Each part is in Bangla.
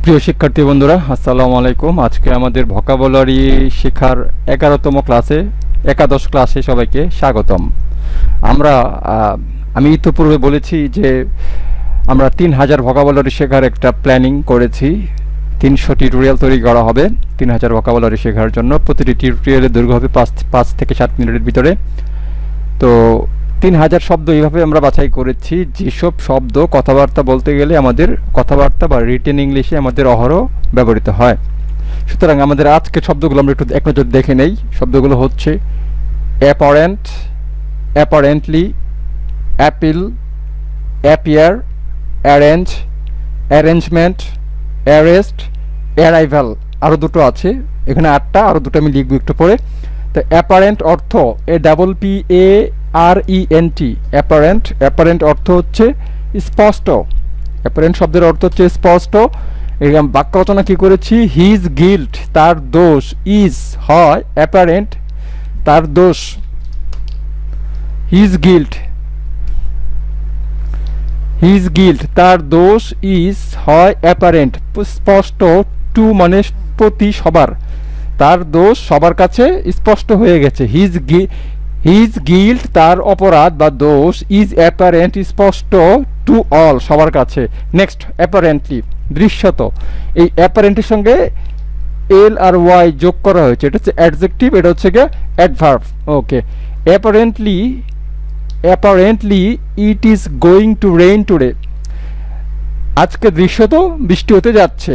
প্রিয় শিক্ষার্থী বন্ধুরা, আসসালামু আলাইকুম। আজকে আমাদের ভোকাবুলারি শেখার 11তম ক্লাসে, একাদশ ক্লাসে সবাইকে স্বাগতম। আমি ইতিপূর্বে বলেছি যে আমরা 3000 ভোকাবুলারি শেখার একটা প্ল্যানিং করেছি। 300 টিউটোরিয়াল তৈরি করা হবে 3000 ভোকাবুলারি শেখার জন্য। প্রতিটি টিউটোরিয়ালের দৈর্ঘ্য হবে 5 থেকে 7 মিনিটের ভিতরে। তো 3000 শব্দ এইভাবে আমরা বাছাই করেছি, যেসব শব্দ কথাবার্তা বলতে গেলে আমাদের কথাবার্তা বা রিটেন ইংলিশে আমাদের অহরহ ব্যবহৃত হয়। সুতরাং আমাদের আজকের শব্দগুলো আমরা একটু এক নজর দেখে নেই। শব্দগুলো হচ্ছে apparent, apparently, appeal, appear, arrange, arrangement, arrest, arrival. আরও দুটো আছে, এখানে 8টা, আরও দুটো আমি লিখব একটু পরে। তো অ্যাপারেন্ট অর্থ APPARENT, অ্যাপারেন্ট। অ্যাপারেন্ট অর্থ হচ্ছে স্পষ্ট। অ্যাপারেন্ট শব্দের অর্থ হচ্ছে স্পষ্ট। এরকম বাক্য রচনা কি করেছি? হিজ গিল্ট, তার দোষ, ইজ হয় অ্যাপারেন্ট, তার দোষ, হিজ গিল্ট, হিজ গিল্ট তার দোষ, ইজ হয় অ্যাপারেন্ট স্পষ্ট, টু মানে প্রতি, সবার, তার দোষ সবার কাছে স্পষ্ট হয়ে গেছে। হিজ গিল্ট তার অপরাধ বা দোষ, ইজ অ্যাপারেন্ট স্পষ্ট, টু অল সবার কাছে। নেক্সট, অ্যাপারেন্টলি দৃশ্যত। এই অ্যাপারেন্টের সঙ্গে এল আর ওয়াই যোগ করা হয়েছে, এটা হচ্ছে অ্যাডজেক্টিভ, এটা হচ্ছে গিয়ে adverb. Okay, apparently it is going to rain today. আজকে দৃশ্যত বৃষ্টি হতে যাচ্ছে।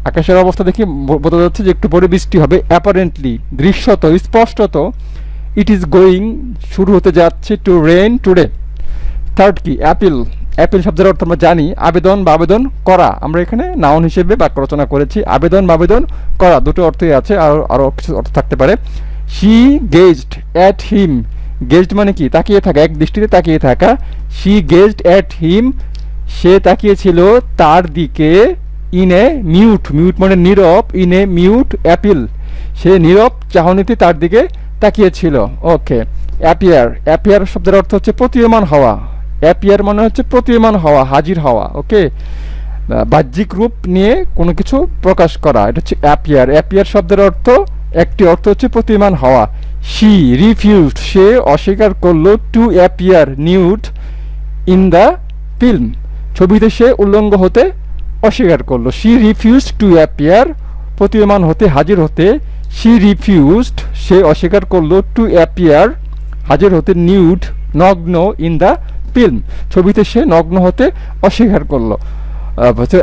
আকাশের অবস্থা দেখে বোঝা যাচ্ছে যে একটু পরে বৃষ্টি হবে। অ্যাপারেন্টলি দৃশ্যত, স্পষ্টত, ইট ইজ গোয়িং শুরু হতে যাচ্ছে, টু রেইন টুডে। থার্ড কি? অ্যাপিল। অ্যাপিল শব্দের অর্থ আমরা জানি আবেদন বা আবেদন করা। আমরা এখানে নাউন হিসেবে বাক্য রচনা করেছি। আবেদন বা আবেদন করা দুটো অর্থই আছে, আরও কিছু অর্থ থাকতে পারে। She গেজড at him. গেজড মানে কি? তাকিয়ে থাকা, এক দৃষ্টিতে তাকিয়ে থাকা। শি গেজড অ্যাট হিম, সে তাকিয়েছিল তার দিকে। ইন এ মিউট, মিউট মানে নীরব, ইন এ মিউট অ্যাপিল, সে নীরব চাহনিতে তার দিকে তাকিয়েছিল। ওকে, অ্যাপিয়ার। অ্যাপিয়ার শব্দের অর্থ হচ্ছে প্রতীয়মান হওয়া। অ্যাপিয়ার মানে হচ্ছে প্রতীয়মান হওয়া, হাজির হওয়া। ওকে, বাহ্যিক রূপ নিয়ে কোনো কিছু প্রকাশ করা, এটা হচ্ছে অ্যাপিয়ার। অ্যাপিয়ার শব্দের অর্থ, একটি অর্থ হচ্ছে প্রতীয়মান হওয়া। শি রিফিউজড, সে অস্বীকার করলো, to appear nude in the film, ছবিতে সে উল্লঙ্গ হতে অস্বীকার করলো। শি রিফিউজড টু অ্যাপিয়ার, প্রতীয়মান হতে, হাজির হতে। শি রিফিউজড, সে অস্বীকার করলো, টু অ্যাপিয়ার, হাজির হতে, নিউড নগ্ন, ইন দ্য ফিল্ম, ছবিতে সে নগ্ন হতে অস্বীকার করলো।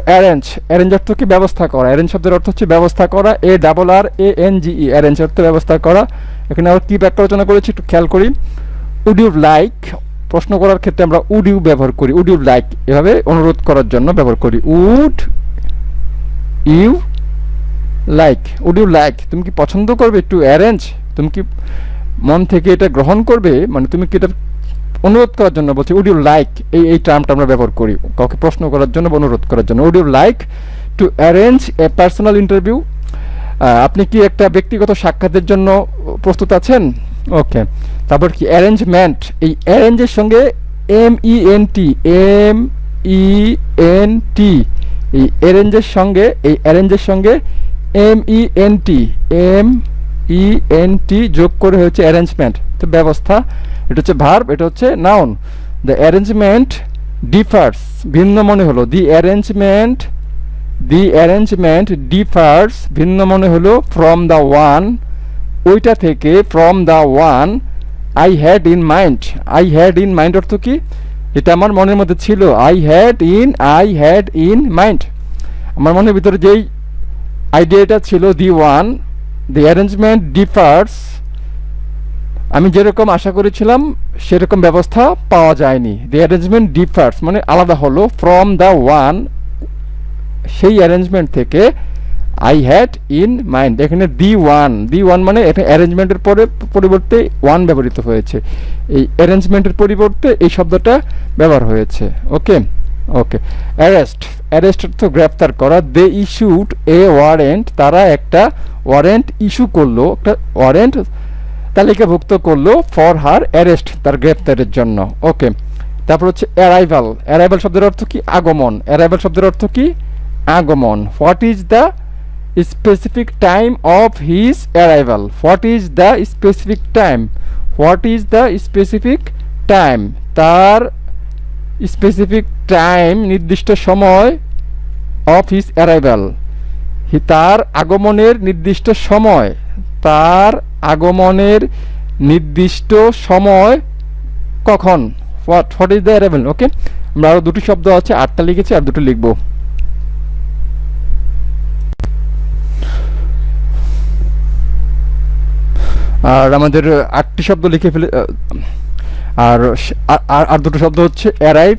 অ্যারেঞ্জ। অ্যারেঞ্জ অর্থ কি? ব্যবস্থা করা। অ্যারেঞ্জ শব্দের অর্থ হচ্ছে ব্যবস্থা করা। ARRANGE, অ্যারেঞ্জ অর্থ ব্যবস্থা করা। এখানে আমরা কি বাক্য রচনা করেছি একটু খেয়াল করি। উড ইউ লাইক, প্রশ্ন করার ক্ষেত্রে আমরা উড ইউ ব্যবহার করি। উড ইউ লাইক এভাবে অনুরোধ করার জন্য ব্যবহার করি। Would you like, would you like, তুমি কি পছন্দ করবে? টু অ্যারেঞ্জ, তুমি কি মন থেকে এটা গ্রহণ করবে, মানে তুমি কি এটা অনুরোধ করার জন্য বলছি। উড ইউ লাইক এই টার্মটা আমরা ব্যবহার করি কাউকে প্রশ্ন করার জন্য বা অনুরোধ করার জন্য। Would you like to arrange a personal interview, আপনি কি একটা ব্যক্তিগত সাক্ষাতের জন্য প্রস্তুত আছেন? ওকে, তারপর কি? অ্যারেঞ্জমেন্ট। এই অ্যারেঞ্জের সঙ্গে MENT, এই অ্যারেঞ্জের সঙ্গে MENT যোগ করে হচ্ছে অ্যারেঞ্জমেন্ট। তো ব্যবস্থা, এটা হচ্ছে ভার্ব, এটা হচ্ছে নাউন। দ্য অ্যারেঞ্জমেন্ট ডিফার্স, ভিন্ন মনে হলো। দি অ্যারেঞ্জমেন্ট ডিফার্স, ভিন্ন মনে হলো। ফ্রম দ্য ওয়ান, ওইটা থেকে, from the one I had in mind. I had in mind অর্থ কি? এটা আমার মনের মধ্যে ছিল। আই হ্যাড ইন মাইন্ড, আমার মনের ভিতরে যেই আইডিয়াটা ছিল। The one, the arrangement differs, আমি যেরকম আশা করেছিলাম সেরকম ব্যবস্থা পাওয়া যায়নি। দি অ্যারেঞ্জমেন্ট ডিফার্স মানে আলাদা হলো। ফ্রম দ্য ওয়ান, সেই অ্যারেঞ্জমেন্ট থেকে। আই হ্যাড ইন মাইন্ড, এখানে দি ওয়ান মানে এটা অ্যারেঞ্জমেন্টের পরিবর্তে ওয়ান ব্যবহৃত হয়েছে। এই অ্যারেঞ্জমেন্টের পরিবর্তে এই শব্দটা ব্যবহার হয়েছে। ওকে, অ্যারেস্ট। অ্যারেস্ট অর্থ গ্রেপ্তার করা। দে ইস্যুড এ ওয়ারেন্ট, তারা একটা ওয়ারেন্ট ইস্যু করলো, একটা ওয়ারেন্ট তালিকাভুক্ত করলো। ফর হার অ্যারেস্ট, তার গ্রেপ্তারের জন্য। ওকে, তারপর হচ্ছে অ্যারাইভাল। অ্যারাইভাল শব্দের অর্থ কি? আগমন। অ্যারাইভাল শব্দের অর্থ কি? আগমন, what is the specific time of his arrival, what is the specific time, what is the specific time, তার স্পেসিফিক টাইম নির্দিষ্ট সময়, অফ হিজ অ্যারাইভাল, তার আগমনের নির্দিষ্ট সময়, তার আগমনের নির্দিষ্ট সময় কখন, হোয়াট ইজ দ্য অ্যারাইভাল। ওকে, আমরা আরও দুটি শব্দ আছে, 8টা লিখেছি আর দুটো লিখব। আর আমাদের 8টি শব্দ লিখে ফেলে, আর দুটো শব্দ হচ্ছে অ্যারাইভ,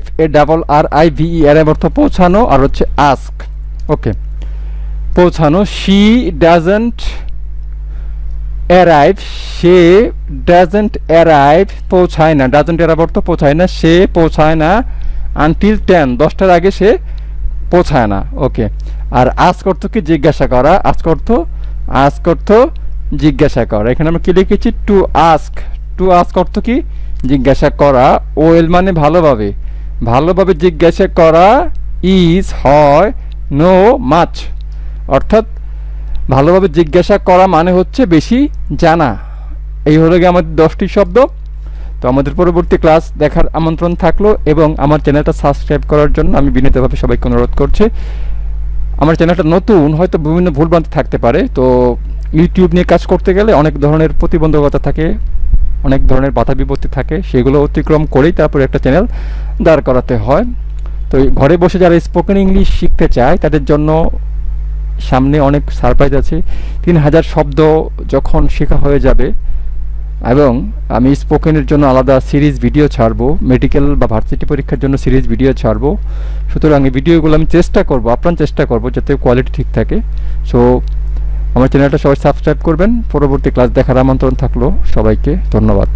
ARRIVE, অ্যারাইভ অর্থ পৌঁছানো, আর হচ্ছে আস্ক। ওকে, পৌঁছানো, she doesn't arrive, say doesn't arrive, পৌঁছায় না, ডাজন্ট অ্যারাইভ অর্থ পৌঁছায় না, সে পৌঁছায় না আনটিল 10, 10টার আগে সে পৌঁছায় না। ওকে, আর আস্ক অর্থ কি, জিজ্ঞাসা করা, আস্ক অর্থ জিজ্ঞাসা করা। এখানে আমরা কি লিখেছি, টু আস্ক, টু আস্ক অর্থ কি, জিজ্ঞাসা করা, ওয়েল মানে ভালোভাবে, ভালোভাবে জিজ্ঞাসা করা, ইজ হয়, নো মাচ অর্থাৎ ভালোভাবে জিজ্ঞাসা করা মানে হচ্ছে বেশি জানা। এই হলো গিয়ে আমাদের 10টি শব্দ। তো আমাদের পরবর্তী ক্লাস দেখার আমন্ত্রণ থাকলো, এবং আমার চ্যানেলটা সাবস্ক্রাইব করার জন্য আমি বিনীতভাবে সবাইকে অনুরোধ করছি। আমার চ্যানেলটা নতুন, হয়তো বিভিন্ন ভুলভ্রান্তি থাকতে পারে, তো ইউটিউব নিয়ে কাজ করতে গেলে অনেক ধরনের প্রতিবন্ধকতা থাকে, অনেক ধরনের বাধা বিপত্তি থাকে, সেগুলো অতিক্রম করেই তারপরে একটা চ্যানেল দাঁড় করাতে হয়। তো ঘরে বসে যারা স্পোকেন ইংলিশ শিখতে চায় তাদের জন্য সামনে অনেক সারপ্রাইজ আছে। 3000 শব্দ যখন শেখা হয়ে যাবে, এবং আমি স্পোকেনের জন্য আলাদা সিরিজ ভিডিও ছাড়বো, মেডিকেল বা ভার্সিটি পরীক্ষার জন্য সিরিজ ভিডিও ছাড়বো। সুতরাং এই ভিডিওগুলো আমি চেষ্টা করবো, আপ্রাণ চেষ্টা করবো যাতে কোয়ালিটি ঠিক থাকে। সো আমার চ্যানেলটা সবাই সাবস্ক্রাইব করবেন। পরবর্তী ক্লাস দেখার আমন্ত্রণ থাকলো, সবাইকে ধন্যবাদ।